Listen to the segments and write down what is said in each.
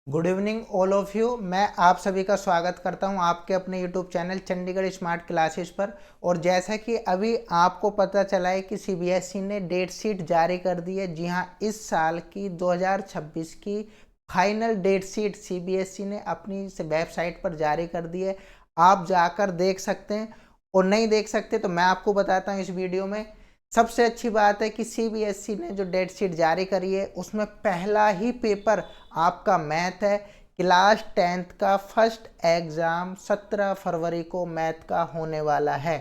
Good evening all of you. मैं आप सभी का स्वागत करता हूं आपके अपने YouTube channel Chandigarh smart classes पर। और जैसा कि अभी आपको पता चला है कि सीबीएसई ने डेट शीट जारी कर दी है। जी हां, इस साल की 2026 की फाइनल डेट शीट सीबीएसई ने अपनी वेबसाइट पर जारी कर दी है। आप जाकर देख सकते हैं, और नहीं देख सकते तो मैं आपको बताता हूँ इस वीडियो में। सबसे अच्छी बात है कि सीबीएसई ने जो डेट शीट जारी करी है उसमें पहला ही पेपर आपका मैथ है। क्लास 10th का फर्स्ट एग्ज़ाम 17 फरवरी को मैथ का होने वाला है।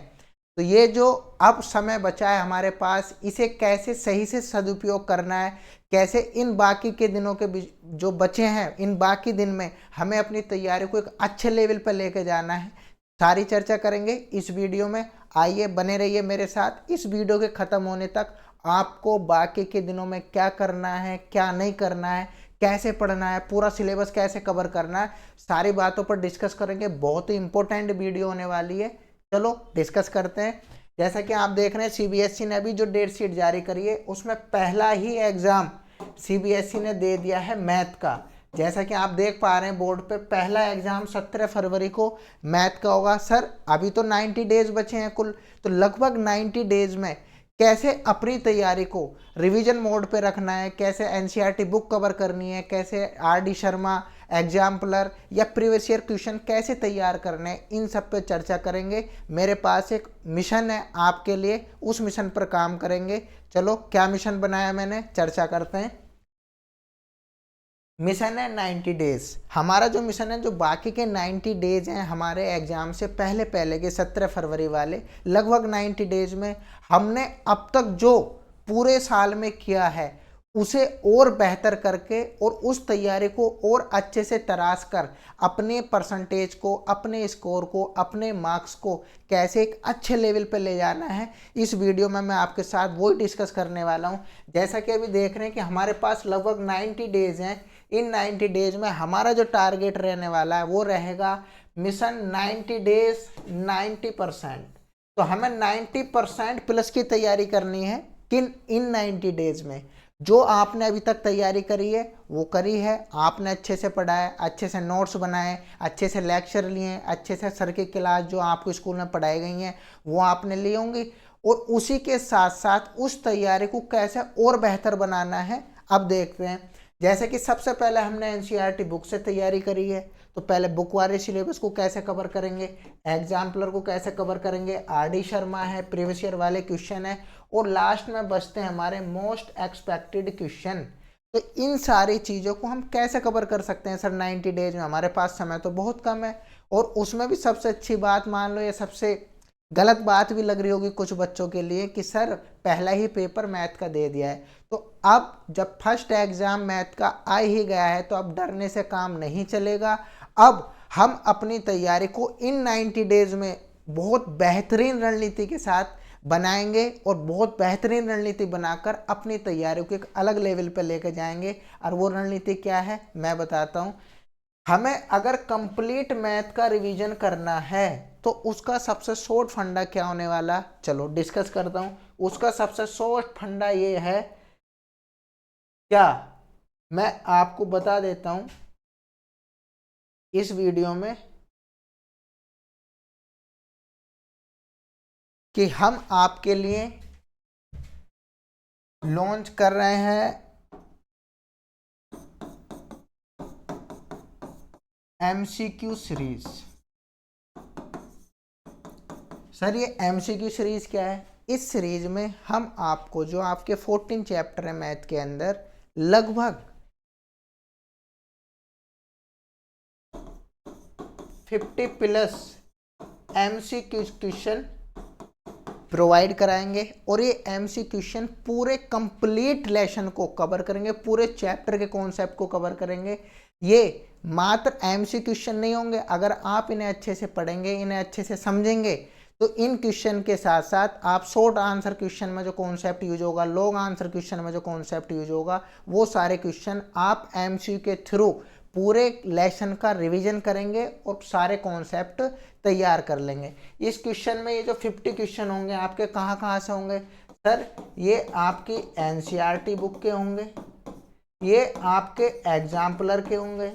तो ये जो अब समय बचा है हमारे पास, इसे कैसे सही से सदुपयोग करना है, कैसे इन बाकी के दिनों के जो बचे हैं इन बाकी दिन में हमें अपनी तैयारी को एक अच्छे लेवल पर लेके जाना है, सारी चर्चा करेंगे इस वीडियो में। आइए बने रहिए मेरे साथ। इस वीडियो के ख़त्म होने तक आपको बाकी के दिनों में क्या करना है, क्या नहीं करना है, कैसे पढ़ना है, पूरा सिलेबस कैसे कवर करना है, सारी बातों पर डिस्कस करेंगे। बहुत ही इंपॉर्टेंट वीडियो होने वाली है। चलो डिस्कस करते हैं। जैसा कि आप देख रहे हैं सीबीएसई ने अभी जो डेट शीट जारी करी है उसमें पहला ही एग्ज़ाम सीबीएसई ने दे दिया है मैथ का। जैसा कि आप देख पा रहे हैं बोर्ड पे, पहला एग्जाम 17 फरवरी को मैथ का होगा। सर अभी तो 90 डेज बचे हैं कुल, तो लगभग 90 डेज में कैसे अपनी तैयारी को रिवीजन मोड पे रखना है, कैसे एनसीईआरटी बुक कवर करनी है, कैसे आरडी शर्मा एग्जाम्पलर या प्रीवियस ईयर क्वेश्चन कैसे तैयार करने हैं, इन सब पे चर्चा करेंगे। मेरे पास एक मिशन है आपके लिए, उस मिशन पर काम करेंगे। चलो क्या मिशन बनाया मैंने, चर्चा करते हैं। मिशन है 90 डेज। हमारा जो मिशन है, जो बाकी के 90 डेज हैं हमारे एग्जाम से पहले पहले के 17 फरवरी वाले, लगभग 90 डेज में हमने अब तक जो पूरे साल में किया है उसे और बेहतर करके और उस तैयारी को और अच्छे से तराश कर अपने परसेंटेज को, अपने स्कोर को, अपने मार्क्स को कैसे एक अच्छे लेवल पे ले जाना है, इस वीडियो में मैं आपके साथ वही डिस्कस करने वाला हूं। जैसा कि अभी देख रहे हैं कि हमारे पास लगभग 90 डेज हैं। इन 90 डेज में हमारा जो टारगेट रहने वाला है वो रहेगा मिशन 90 डेज 90%। तो हमें 90% प्लस की तैयारी करनी है। किन इन 90 डेज में जो आपने अभी तक तैयारी करी है वो करी है, आपने अच्छे से पढ़ा है, अच्छे से नोट्स बनाए, अच्छे से लेक्चर लिए, अच्छे से सर की क्लास जो आपको स्कूल में पढ़ाई गई हैं वो आपने ली होंगी। और उसी के साथ साथ उस तैयारी को कैसे और बेहतर बनाना है अब देखते हैं। जैसे कि सबसे पहले हमने एनसीईआरटी बुक से तैयारी करी है, तो पहले बुक वाले सिलेबस को कैसे कवर करेंगे, एग्जाम्पलर को कैसे कवर करेंगे, आरडी शर्मा है, प्रीवियस ईयर वाले क्वेश्चन है, और लास्ट में बचते हैं हमारे मोस्ट एक्सपेक्टेड क्वेश्चन। तो इन सारी चीज़ों को हम कैसे कवर कर सकते हैं सर 90 डेज में? हमारे पास समय तो बहुत कम है। और उसमें भी सबसे अच्छी बात, मान लो ये सबसे गलत बात भी लग रही होगी कुछ बच्चों के लिए कि सर पहला ही पेपर मैथ का दे दिया है। तो अब जब फर्स्ट एग्जाम मैथ का आ ही गया है तो अब डरने से काम नहीं चलेगा। अब हम अपनी तैयारी को इन 90 डेज में बहुत बेहतरीन रणनीति के साथ बनाएंगे और बहुत बेहतरीन रणनीति बनाकर अपनी तैयारी को एक अलग लेवल पर लेकर जाएंगे। और वो रणनीति क्या है मैं बताता हूँ। हमें अगर कंप्लीट मैथ का रिवीजन करना है तो उसका सबसे शॉर्ट फंडा क्या होने वाला, चलो डिस्कस करता हूँ। उसका सबसे शॉर्ट फंडा ये है, क्या मैं आपको बता देता हूँ इस वीडियो में, कि हम आपके लिए लॉन्च कर रहे हैं एमसीक्यू सीरीज। सर ये एमसीक्यू सीरीज क्या है? इस सीरीज में हम आपको जो आपके 14 चैप्टर है मैथ के अंदर, लगभग 50 प्लस एमसीक्यू क्वेश्चन प्रोवाइड कराएंगे। और ये एमसी क्वेश्चन पूरे कंप्लीट लेसन को कवर करेंगे, पूरे चैप्टर के कॉन्सेप्ट को कवर करेंगे। ये मात्र एमसी क्वेश्चन नहीं होंगे। अगर आप इन्हें अच्छे से पढ़ेंगे, इन्हें अच्छे से समझेंगे, तो इन क्वेश्चन के साथ साथ आप शॉर्ट आंसर क्वेश्चन में जो कॉन्सेप्ट यूज होगा, लॉन्ग आंसर क्वेश्चन में जो कॉन्सेप्ट यूज होगा, वो सारे क्वेश्चन आप एमसी के थ्रू पूरे लेसन का रिवीजन करेंगे और सारे कॉन्सेप्ट तैयार कर लेंगे। इस क्वेश्चन में ये जो 50 क्वेश्चन होंगे आपके कहाँ कहाँ से होंगे सर? ये आपकी एनसीईआरटी बुक के होंगे, ये आपके एग्जाम्पलर के होंगे,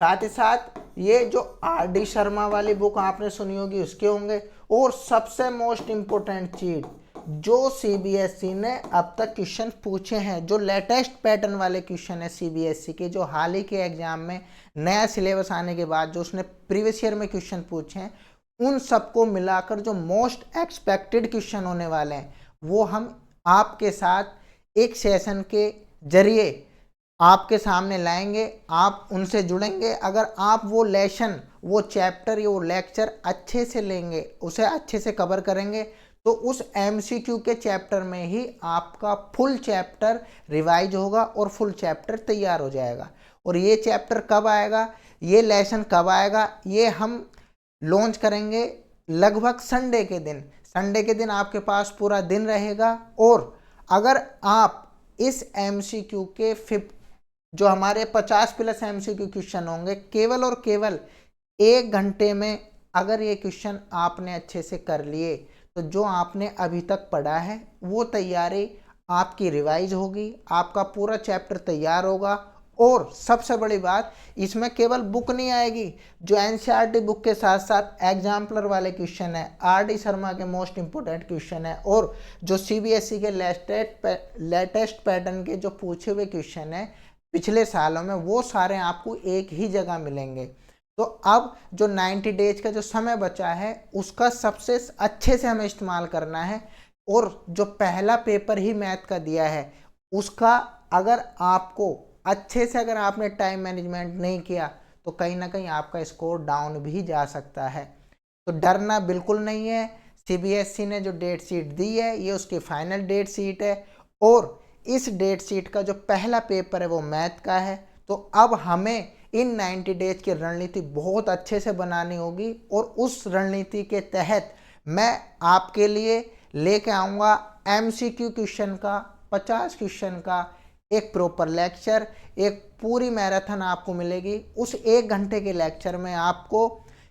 साथ ही साथ ये जो RD शर्मा वाली बुक आपने सुनी होगी उसके होंगे। और सबसे मोस्ट इम्पोर्टेंट चीज, जो CBSE ने अब तक क्वेश्चन पूछे हैं, जो लेटेस्ट पैटर्न वाले क्वेश्चन है CBSE के, जो हाल ही के एग्जाम में नया सिलेबस आने के बाद जो उसने प्रीवियस ईयर में क्वेश्चन पूछे हैं, उन सबको मिलाकर जो मोस्ट एक्सपेक्टेड क्वेश्चन होने वाले हैं वो हम आपके साथ एक सेशन के जरिए आपके सामने लाएंगे। आप उनसे जुड़ेंगे। अगर आप वो लेसन, वो चैप्टर या वो लेक्चर अच्छे से लेंगे, उसे अच्छे से कवर करेंगे, तो उस MCQ के चैप्टर में ही आपका फुल चैप्टर रिवाइज होगा और फुल चैप्टर तैयार हो जाएगा। और ये चैप्टर कब आएगा, ये लेसन कब आएगा, ये हम लॉन्च करेंगे लगभग संडे के दिन। संडे के दिन आपके पास पूरा दिन रहेगा। और अगर आप इस MCQ के जो हमारे 50+ MCQ क्वेश्चन होंगे, केवल और केवल 1 घंटे में अगर ये क्वेश्चन आपने अच्छे से कर लिए, तो जो आपने अभी तक पढ़ा है वो तैयारी आपकी रिवाइज होगी, आपका पूरा चैप्टर तैयार होगा। और सबसे बड़ी बात, इसमें केवल बुक नहीं आएगी, जो NCERT बुक के साथ साथ एग्जाम्पलर वाले क्वेश्चन है, RD शर्मा के मोस्ट इंपोर्टेंट क्वेश्चन है, और जो CBSE के लेटेस्ट पैटर्न के जो पूछे हुए क्वेश्चन है पिछले सालों में, वो सारे आपको एक ही जगह मिलेंगे। तो अब जो 90 डेज का जो समय बचा है उसका सबसे अच्छे से हमें इस्तेमाल करना है। और जो पहला पेपर ही मैथ का दिया है उसका अगर आपको अच्छे से, अगर आपने टाइम मैनेजमेंट नहीं किया तो कहीं ना कहीं आपका स्कोर डाउन भी जा सकता है। तो डरना बिल्कुल नहीं है। CBSE ने जो डेट शीट दी है ये उसकी फाइनल डेट शीट है, और इस डेट शीट का जो पहला पेपर है वो मैथ का है। तो अब हमें इन 90 डेज की रणनीति बहुत अच्छे से बनानी होगी, और उस रणनीति के तहत मैं आपके लिए लेके आऊँगा MCQ क्वेश्चन का 50 क्वेश्चन का एक प्रॉपर लेक्चर, एक पूरी मैराथन आपको मिलेगी। उस 1 घंटे के लेक्चर में आपको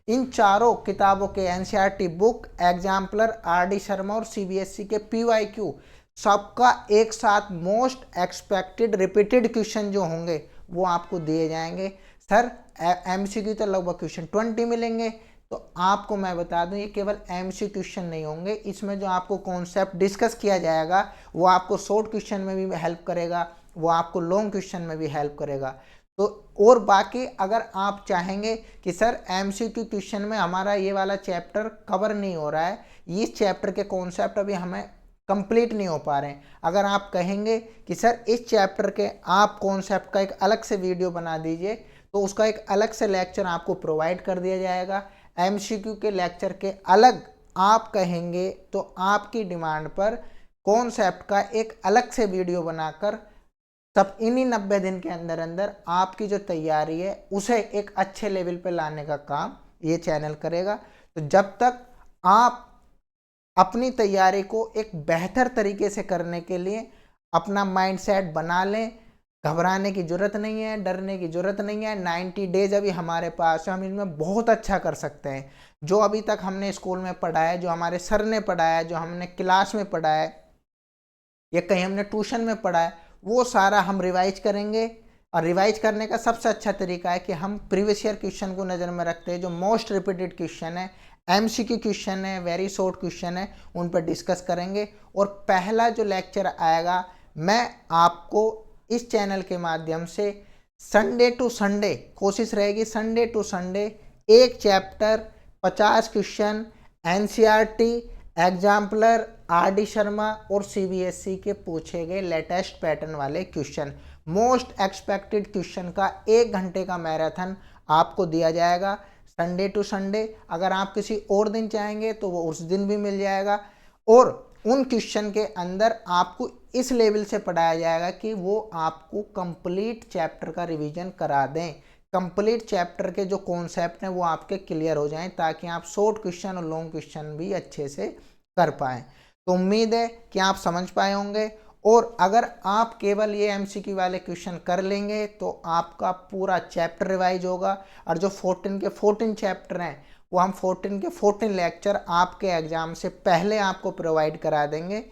इन चारों किताबों के NCERT book, exemplar, RD Sharma और CBSE के PYQ सबका एक साथ मोस्ट एक्सपेक्टेड रिपीटेड क्वेश्चन जो होंगे वो आपको दिए जाएंगे। सर MCQ तो लगभग क्वेश्चन 20 मिलेंगे, तो आपको मैं बता दूं ये केवल MCQ क्वेश्चन नहीं होंगे, इसमें जो आपको कॉन्सेप्ट डिस्कस किया जाएगा वो आपको शॉर्ट क्वेश्चन में भी हेल्प करेगा, वो आपको लॉन्ग क्वेश्चन में भी हेल्प करेगा। तो और बाकी अगर आप चाहेंगे कि सर MCQ क्वेश्चन में हमारा ये वाला चैप्टर कवर नहीं हो रहा है, इस चैप्टर के कॉन्सेप्ट अभी हमें कंप्लीट नहीं हो पा रहे हैं, अगर आप कहेंगे कि सर इस चैप्टर के आप कॉन्सेप्ट का एक अलग से वीडियो बना दीजिए, तो उसका एक अलग से लेक्चर आपको प्रोवाइड कर दिया जाएगा। MCQ के लेक्चर के अलग आप कहेंगे तो आपकी डिमांड पर कॉन्सेप्ट का एक अलग से वीडियो बनाकर सब इन्हीं 90 दिन के अंदर अंदर आपकी जो तैयारी है उसे एक अच्छे लेवल पे लाने का काम ये चैनल करेगा। तो जब तक आप अपनी तैयारी को एक बेहतर तरीके से करने के लिए अपना माइंडसेट बना लें, घबराने की ज़रूरत नहीं है, डरने की ज़रूरत नहीं है। 90 डेज अभी हमारे पास है, हम इनमें बहुत अच्छा कर सकते हैं। जो अभी तक हमने स्कूल में पढ़ा है, जो हमारे सर ने पढ़ाया है, जो हमने क्लास में पढ़ा है या कहीं हमने ट्यूशन में पढ़ा है, वो सारा हम रिवाइज करेंगे। और रिवाइज करने का सबसे अच्छा तरीका है कि हम प्रीवियस ईयर क्वेश्चन को नज़र में रखते हैं, जो मोस्ट रिपीटेड क्वेश्चन है, MCQ क्वेश्चन है, वेरी शॉर्ट क्वेश्चन है, उन पर डिस्कस करेंगे। और पहला जो लेक्चर आएगा मैं आपको इस चैनल के माध्यम से संडे टू संडे, कोशिश रहेगी संडे टू संडे एक chapter 50 question NCERT, exemplar, RD Sharma और CBSE के पूछे गए लेटेस्ट पैटर्न वाले क्वेश्चन, मोस्ट एक्सपेक्टेड क्वेश्चन का 1 घंटे का मैराथन आपको दिया जाएगा संडे टू संडे। अगर आप किसी और दिन चाहेंगे तो वो उस दिन भी मिल जाएगा। और उन क्वेश्चन के अंदर आपको इस लेवल से पढ़ाया जाएगा कि वो आपको कंप्लीट चैप्टर का रिवीजन करा दें, कंप्लीट चैप्टर के जो कॉन्सेप्ट हैं वो आपके क्लियर हो जाएं, ताकि आप शॉर्ट क्वेश्चन और लॉन्ग क्वेश्चन भी अच्छे से कर पाएँ। तो उम्मीद है कि आप समझ पाए होंगे। और अगर आप केवल ये MCQ वाले क्वेश्चन कर लेंगे तो आपका पूरा चैप्टर रिवाइज होगा। और जो 14 के 14 चैप्टर हैं वो हम 14 के 14 लेक्चर आपके एग्जाम से पहले आपको प्रोवाइड करा देंगे।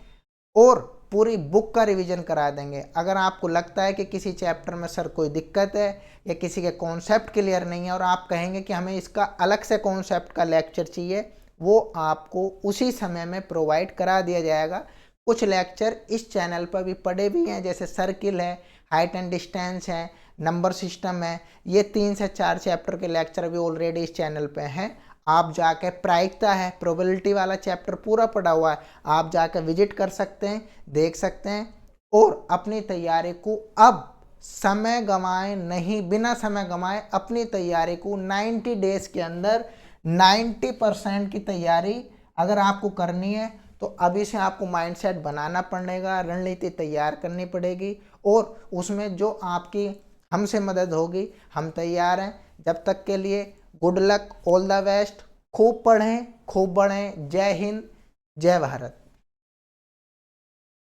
और पूरी बुक का रिवीजन करा देंगे। अगर आपको लगता है कि किसी चैप्टर में सर कोई दिक्कत है या किसी के कॉन्सेप्ट क्लियर नहीं है और आप कहेंगे कि हमें इसका अलग से कॉन्सेप्ट का लेक्चर चाहिए, वो आपको उसी समय में प्रोवाइड करा दिया जाएगा। कुछ लेक्चर इस चैनल पर भी पड़े भी हैं, जैसे सर्किल है, हाइट एंड डिस्टेंस है, नंबर सिस्टम है। ये 3 से 4 चैप्टर के लेक्चर भी ऑलरेडी इस चैनल पे हैं। आप जाके प्रायिकता है, प्रोबेबिलिटी वाला चैप्टर पूरा पड़ा हुआ है, आप जाके विजिट कर सकते हैं, देख सकते हैं और अपनी तैयारी को अब समय गंवाए नहीं, बिना समय गंवाए अपनी तैयारी को 90 डेज के अंदर 90% की तैयारी अगर आपको करनी है तो अभी से आपको माइंडसेट बनाना पड़ेगा, रणनीति तैयार करनी पड़ेगी और उसमें जो आपकी हमसे मदद होगी हम तैयार हैं। जब तक के लिए good luck, all the best, खूब पढ़ें, खूब बढ़ें। जय हिंद, जय भारत।